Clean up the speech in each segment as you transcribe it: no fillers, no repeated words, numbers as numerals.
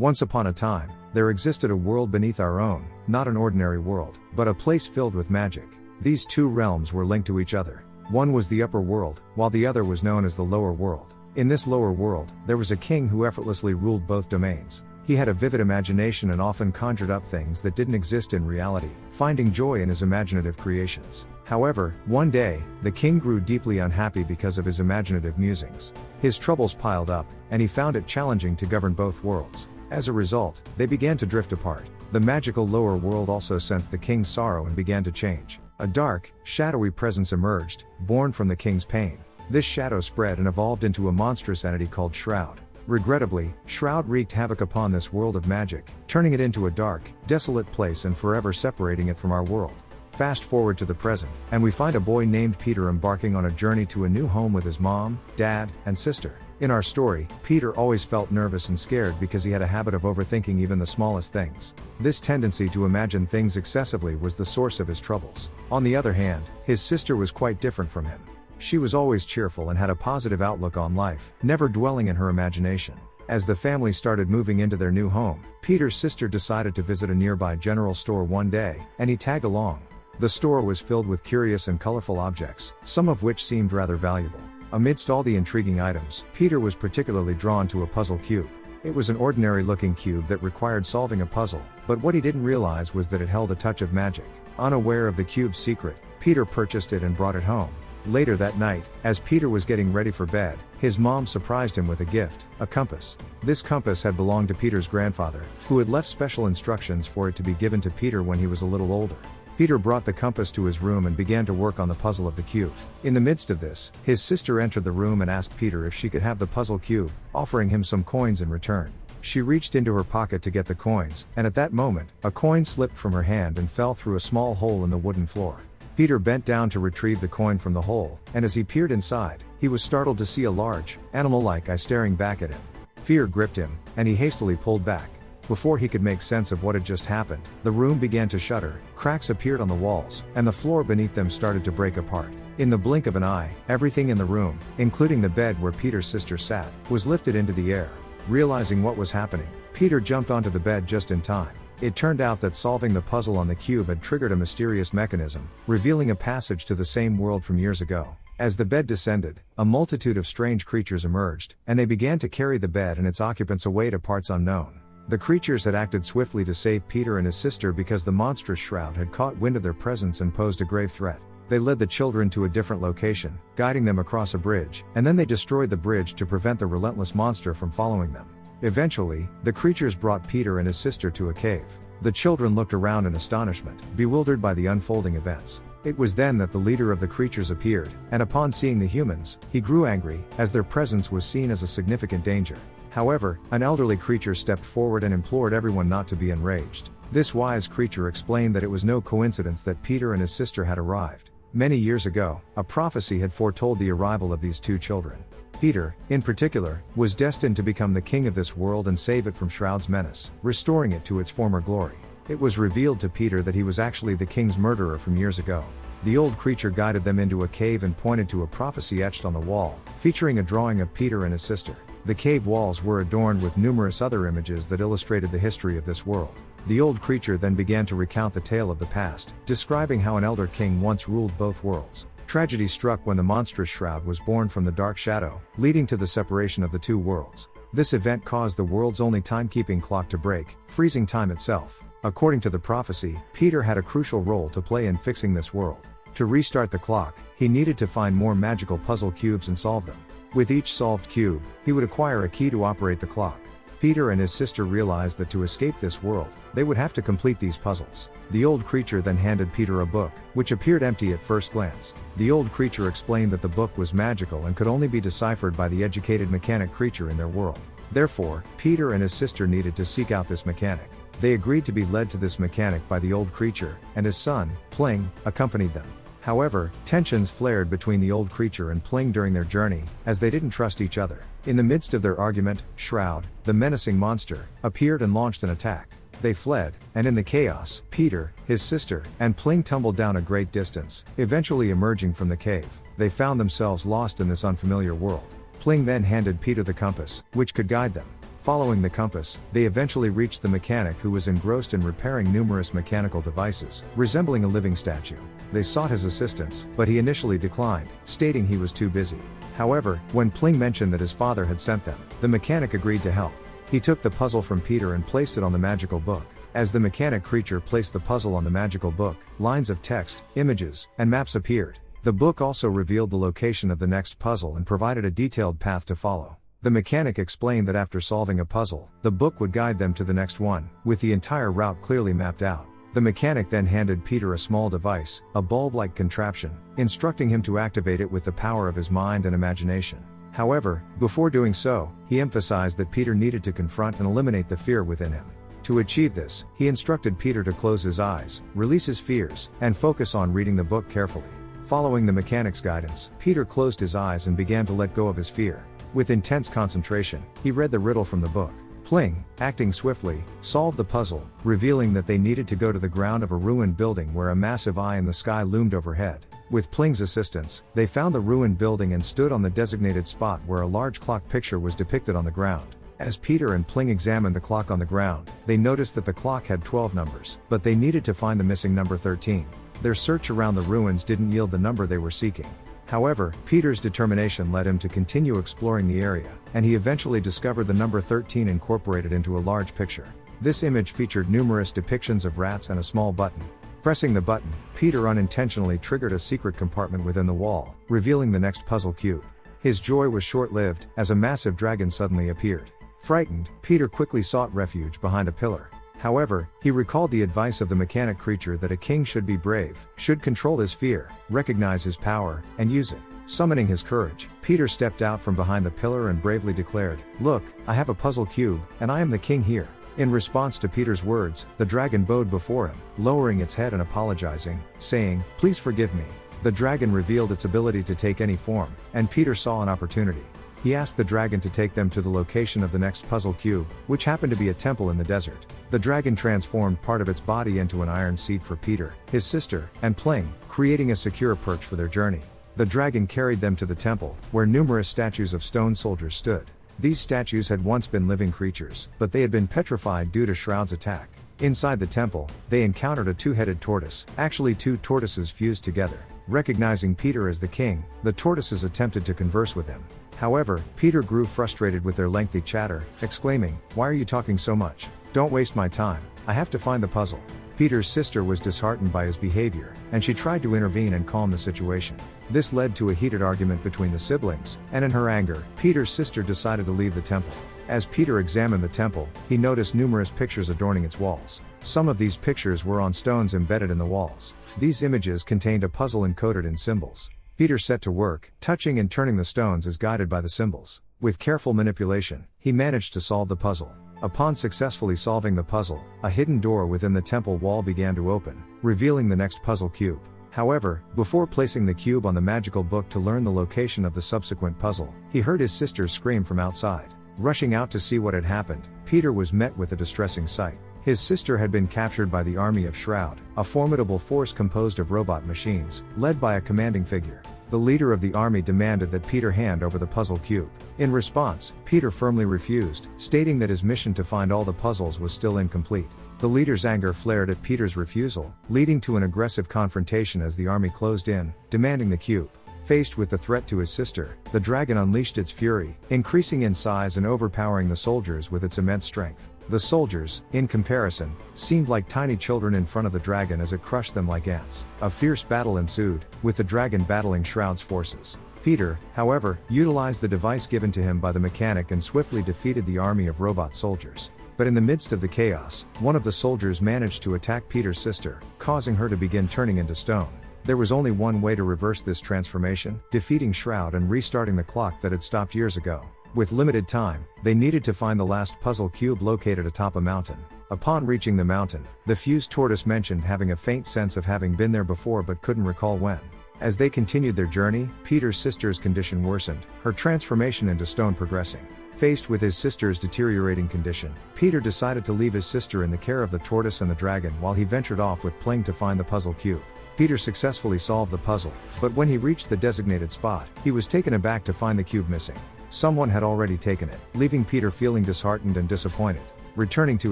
Once upon a time, there existed a world beneath our own, not an ordinary world, but a place filled with magic. These two realms were linked to each other. One was the upper world, while the other was known as the lower world. In this lower world, there was a king who effortlessly ruled both domains. He had a vivid imagination and often conjured up things that didn't exist in reality, finding joy in his imaginative creations. However, one day, the king grew deeply unhappy because of his imaginative musings. His troubles piled up, and he found it challenging to govern both worlds. As a result, they began to drift apart. The magical lower world also sensed the king's sorrow and began to change. A dark, shadowy presence emerged, born from the king's pain. This shadow spread and evolved into a monstrous entity called Shroud. Regrettably, Shroud wreaked havoc upon this world of magic, turning it into a dark, desolate place and forever separating it from our world. Fast forward to the present, and we find a boy named Peter embarking on a journey to a new home with his mom, dad, and sister. In our story, Peter always felt nervous and scared because he had a habit of overthinking even the smallest things. This tendency to imagine things excessively was the source of his troubles. On the other hand, his sister was quite different from him. She was always cheerful and had a positive outlook on life, never dwelling in her imagination. As the family started moving into their new home, Peter's sister decided to visit a nearby general store one day, and he tagged along. The store was filled with curious and colorful objects, some of which seemed rather valuable. Amidst all the intriguing items, Peter was particularly drawn to a puzzle cube. It was an ordinary-looking cube that required solving a puzzle, but what he didn't realize was that it held a touch of magic. Unaware of the cube's secret, Peter purchased it and brought it home. Later that night, as Peter was getting ready for bed, his mom surprised him with a gift, a compass. This compass had belonged to Peter's grandfather, who had left special instructions for it to be given to Peter when he was a little older. Peter brought the compass to his room and began to work on the puzzle of the cube. In the midst of this, his sister entered the room and asked Peter if she could have the puzzle cube, offering him some coins in return. She reached into her pocket to get the coins, and at that moment, a coin slipped from her hand and fell through a small hole in the wooden floor. Peter bent down to retrieve the coin from the hole, and as he peered inside, he was startled to see a large, animal-like eye staring back at him. Fear gripped him, and he hastily pulled back. Before he could make sense of what had just happened, the room began to shudder, cracks appeared on the walls, and the floor beneath them started to break apart. In the blink of an eye, everything in the room, including the bed where Peter's sister sat, was lifted into the air. Realizing what was happening, Peter jumped onto the bed just in time. It turned out that solving the puzzle on the cube had triggered a mysterious mechanism, revealing a passage to the same world from years ago. As the bed descended, a multitude of strange creatures emerged, and they began to carry the bed and its occupants away to parts unknown. The creatures had acted swiftly to save Peter and his sister because the monstrous Shroud had caught wind of their presence and posed a grave threat. They led the children to a different location, guiding them across a bridge, and then they destroyed the bridge to prevent the relentless monster from following them. Eventually, the creatures brought Peter and his sister to a cave. The children looked around in astonishment, bewildered by the unfolding events. It was then that the leader of the creatures appeared, and upon seeing the humans, he grew angry, as their presence was seen as a significant danger. However, an elderly creature stepped forward and implored everyone not to be enraged. This wise creature explained that it was no coincidence that Peter and his sister had arrived. Many years ago, a prophecy had foretold the arrival of these two children. Peter, in particular, was destined to become the king of this world and save it from Shroud's menace, restoring it to its former glory. It was revealed to Peter that he was actually the king's murderer from years ago. The old creature guided them into a cave and pointed to a prophecy etched on the wall, featuring a drawing of Peter and his sister. The cave walls were adorned with numerous other images that illustrated the history of this world. The old creature then began to recount the tale of the past, describing how an elder king once ruled both worlds. Tragedy struck when the monstrous Shroud was born from the dark shadow, leading to the separation of the two worlds. This event caused the world's only timekeeping clock to break, freezing time itself. According to the prophecy, Peter had a crucial role to play in fixing this world. To restart the clock, he needed to find more magical puzzle cubes and solve them. With each solved cube, he would acquire a key to operate the clock. Peter and his sister realized that to escape this world, they would have to complete these puzzles. The old creature then handed Peter a book, which appeared empty at first glance. The old creature explained that the book was magical and could only be deciphered by the educated mechanic creature in their world. Therefore, Peter and his sister needed to seek out this mechanic. They agreed to be led to this mechanic by the old creature, and his son, Pling, accompanied them. However, tensions flared between the old creature and Pling during their journey, as they didn't trust each other. In the midst of their argument, Shroud, the menacing monster, appeared and launched an attack. They fled, and in the chaos, Peter, his sister, and Pling tumbled down a great distance, eventually emerging from the cave. They found themselves lost in this unfamiliar world. Pling then handed Peter the compass, which could guide them. Following the compass, they eventually reached the mechanic, who was engrossed in repairing numerous mechanical devices, resembling a living statue. They sought his assistance, but he initially declined, stating he was too busy. However, when Pling mentioned that his father had sent them, the mechanic agreed to help. He took the puzzle from Peter and placed it on the magical book. As the mechanic creature placed the puzzle on the magical book, lines of text, images, and maps appeared. The book also revealed the location of the next puzzle and provided a detailed path to follow. The mechanic explained that after solving a puzzle, the book would guide them to the next one, with the entire route clearly mapped out. The mechanic then handed Peter a small device, a bulb-like contraption, instructing him to activate it with the power of his mind and imagination. However, before doing so, he emphasized that Peter needed to confront and eliminate the fear within him. To achieve this, he instructed Peter to close his eyes, release his fears, and focus on reading the book carefully. Following the mechanic's guidance, Peter closed his eyes and began to let go of his fear. With intense concentration, he read the riddle from the book. Pling, acting swiftly, solved the puzzle, revealing that they needed to go to the ground of a ruined building where a massive eye in the sky loomed overhead. With Pling's assistance, they found the ruined building and stood on the designated spot where a large clock picture was depicted on the ground. As Peter and Pling examined the clock on the ground, they noticed that the clock had 12 numbers, but they needed to find the missing number 13. Their search around the ruins didn't yield the number they were seeking. However, Peter's determination led him to continue exploring the area, and he eventually discovered the number 13 incorporated into a large picture. This image featured numerous depictions of rats and a small button. Pressing the button, Peter unintentionally triggered a secret compartment within the wall, revealing the next puzzle cube. His joy was short-lived, as a massive dragon suddenly appeared. Frightened, Peter quickly sought refuge behind a pillar. However, he recalled the advice of the mechanic creature that a king should be brave, should control his fear, recognize his power, and use it. Summoning his courage, Peter stepped out from behind the pillar and bravely declared, "Look, I have a puzzle cube, and I am the king here." In response to Peter's words, the dragon bowed before him, lowering its head and apologizing, saying, "Please forgive me." The dragon revealed its ability to take any form, and Peter saw an opportunity. He asked the dragon to take them to the location of the next puzzle cube, which happened to be a temple in the desert. The dragon transformed part of its body into an iron seat for Peter, his sister, and Pling, creating a secure perch for their journey. The dragon carried them to the temple, where numerous statues of stone soldiers stood. These statues had once been living creatures, but they had been petrified due to Shroud's attack. Inside the temple, they encountered a two-headed tortoise, actually two tortoises fused together. Recognizing Peter as the king, the tortoises attempted to converse with him. However, Peter grew frustrated with their lengthy chatter, exclaiming, "Why are you talking so much? Don't waste my time, I have to find the puzzle." Peter's sister was disheartened by his behavior, and she tried to intervene and calm the situation. This led to a heated argument between the siblings, and in her anger, Peter's sister decided to leave the temple. As Peter examined the temple, he noticed numerous pictures adorning its walls. Some of these pictures were on stones embedded in the walls. These images contained a puzzle encoded in symbols. Peter set to work, touching and turning the stones as guided by the symbols. With careful manipulation, he managed to solve the puzzle. Upon successfully solving the puzzle, a hidden door within the temple wall began to open, revealing the next puzzle cube. However, before placing the cube on the magical book to learn the location of the subsequent puzzle, he heard his sister scream from outside. Rushing out to see what had happened, Peter was met with a distressing sight. His sister had been captured by the army of Shroud, a formidable force composed of robot machines, led by a commanding figure. The leader of the army demanded that Peter hand over the puzzle cube. In response, Peter firmly refused, stating that his mission to find all the puzzles was still incomplete. The leader's anger flared at Peter's refusal, leading to an aggressive confrontation as the army closed in, demanding the cube. Faced with the threat to his sister, the dragon unleashed its fury, increasing in size and overpowering the soldiers with its immense strength. The soldiers, in comparison, seemed like tiny children in front of the dragon as it crushed them like ants. A fierce battle ensued, with the dragon battling Shroud's forces. Peter, however, utilized the device given to him by the mechanic and swiftly defeated the army of robot soldiers. But in the midst of the chaos, one of the soldiers managed to attack Peter's sister, causing her to begin turning into stone. There was only one way to reverse this transformation: defeating Shroud and restarting the clock that had stopped years ago. With limited time, they needed to find the last puzzle cube located atop a mountain. Upon reaching the mountain, the fused tortoise mentioned having a faint sense of having been there before but couldn't recall when. As they continued their journey, Peter's sister's condition worsened, her transformation into stone progressing. Faced with his sister's deteriorating condition, Peter decided to leave his sister in the care of the tortoise and the dragon while he ventured off with Pling to find the puzzle cube. Peter successfully solved the puzzle, but when he reached the designated spot, he was taken aback to find the cube missing. someone had already taken it, leaving Peter feeling disheartened and disappointed. Returning to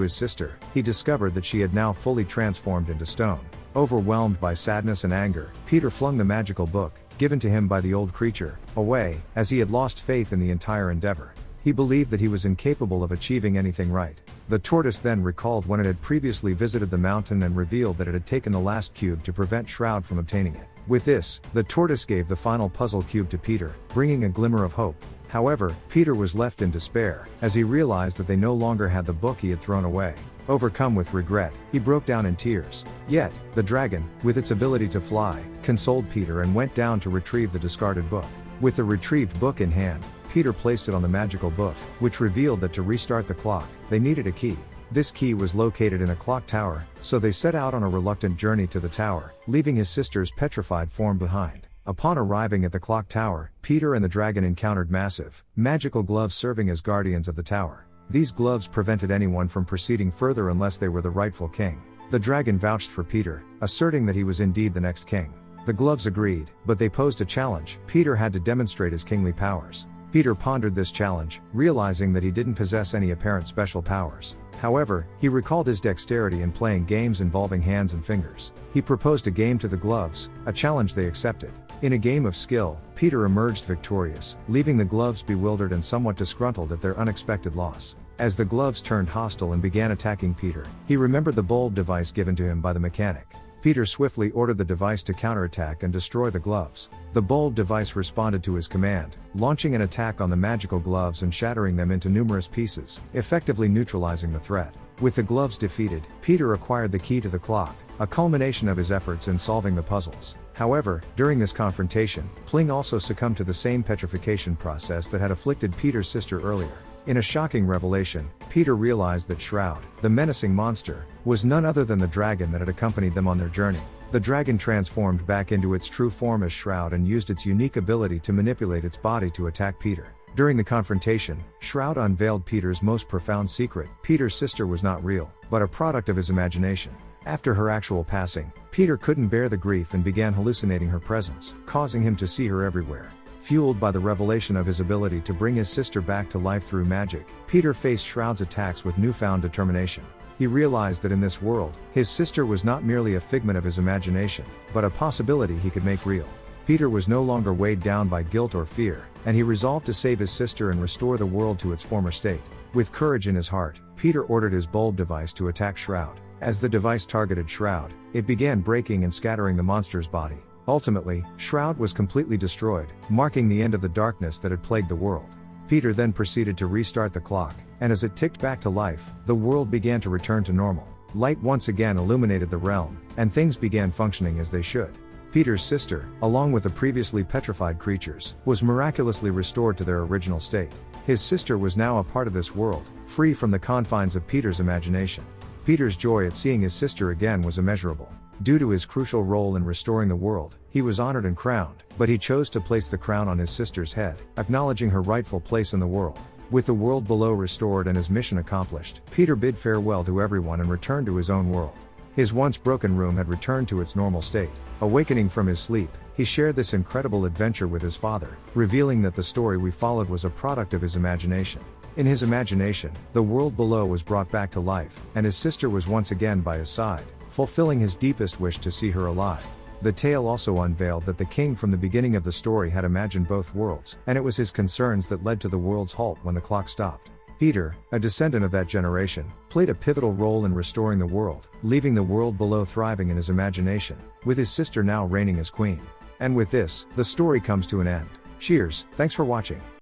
his sister, he discovered that she had now fully transformed into stone. Overwhelmed by sadness and anger, Peter flung the magical book, given to him by the old creature, away, as he had lost faith in the entire endeavor. He believed that he was incapable of achieving anything right. The tortoise then recalled when it had previously visited the mountain and revealed that it had taken the last cube to prevent Shroud from obtaining it. With this, the tortoise gave the final puzzle cube to Peter, bringing a glimmer of hope. However, Peter was left in despair, as he realized that they no longer had the book he had thrown away. Overcome with regret, he broke down in tears. Yet, the dragon, with its ability to fly, consoled Peter and went down to retrieve the discarded book. With the retrieved book in hand, Peter placed it on the magical book, which revealed that to restart the clock, they needed a key. This key was located in a clock tower, so they set out on a reluctant journey to the tower, leaving his sister's petrified form behind. Upon arriving at the clock tower, Peter and the dragon encountered massive, magical gloves serving as guardians of the tower. These gloves prevented anyone from proceeding further unless they were the rightful king. The dragon vouched for Peter, asserting that he was indeed the next king. The gloves agreed, but they posed a challenge. Peter had to demonstrate his kingly powers. Peter pondered this challenge, realizing that he didn't possess any apparent special powers. However, he recalled his dexterity in playing games involving hands and fingers. He proposed a game to the gloves, a challenge they accepted. In a game of skill, Peter emerged victorious, leaving the gloves bewildered and somewhat disgruntled at their unexpected loss. As the gloves turned hostile and began attacking Peter, he remembered the bulb device given to him by the mechanic. Peter swiftly ordered the device to counterattack and destroy the gloves. The bulb device responded to his command, launching an attack on the magical gloves and shattering them into numerous pieces, effectively neutralizing the threat. With the gloves defeated, Peter acquired the key to the clock, a culmination of his efforts in solving the puzzles. However, during this confrontation, Pling also succumbed to the same petrification process that had afflicted Peter's sister earlier. In a shocking revelation, Peter realized that Shroud, the menacing monster, was none other than the dragon that had accompanied them on their journey. The dragon transformed back into its true form as Shroud and used its unique ability to manipulate its body to attack Peter. During the confrontation, Shroud unveiled Peter's most profound secret. Peter's sister was not real, but a product of his imagination. After her actual passing, Peter couldn't bear the grief and began hallucinating her presence, causing him to see her everywhere. Fueled by the revelation of his ability to bring his sister back to life through magic, Peter faced Shroud's attacks with newfound determination. He realized that in this world, his sister was not merely a figment of his imagination, but a possibility he could make real. Peter was no longer weighed down by guilt or fear, and he resolved to save his sister and restore the world to its former state. With courage in his heart, Peter ordered his bulb device to attack Shroud. As the device targeted Shroud, it began breaking and scattering the monster's body. Ultimately, Shroud was completely destroyed, marking the end of the darkness that had plagued the world. Peter then proceeded to restart the clock, and as it ticked back to life, the world began to return to normal. Light once again illuminated the realm, and things began functioning as they should. Peter's sister, along with the previously petrified creatures, was miraculously restored to their original state. His sister was now a part of this world, free from the confines of Peter's imagination. Peter's joy at seeing his sister again was immeasurable. Due to his crucial role in restoring the world, he was honored and crowned, but he chose to place the crown on his sister's head, acknowledging her rightful place in the world. With the world below restored and his mission accomplished, Peter bid farewell to everyone and returned to his own world. His once broken room had returned to its normal state. Awakening from his sleep, he shared this incredible adventure with his father, revealing that the story we followed was a product of his imagination. In his imagination, the world below was brought back to life, and his sister was once again by his side, fulfilling his deepest wish to see her alive. The tale also unveiled that the king from the beginning of the story had imagined both worlds, and it was his concerns that led to the world's halt when the clock stopped. Peter, a descendant of that generation, played a pivotal role in restoring the world, leaving the world below thriving in his imagination, with his sister now reigning as queen. And with this, the story comes to an end. Cheers, thanks for watching.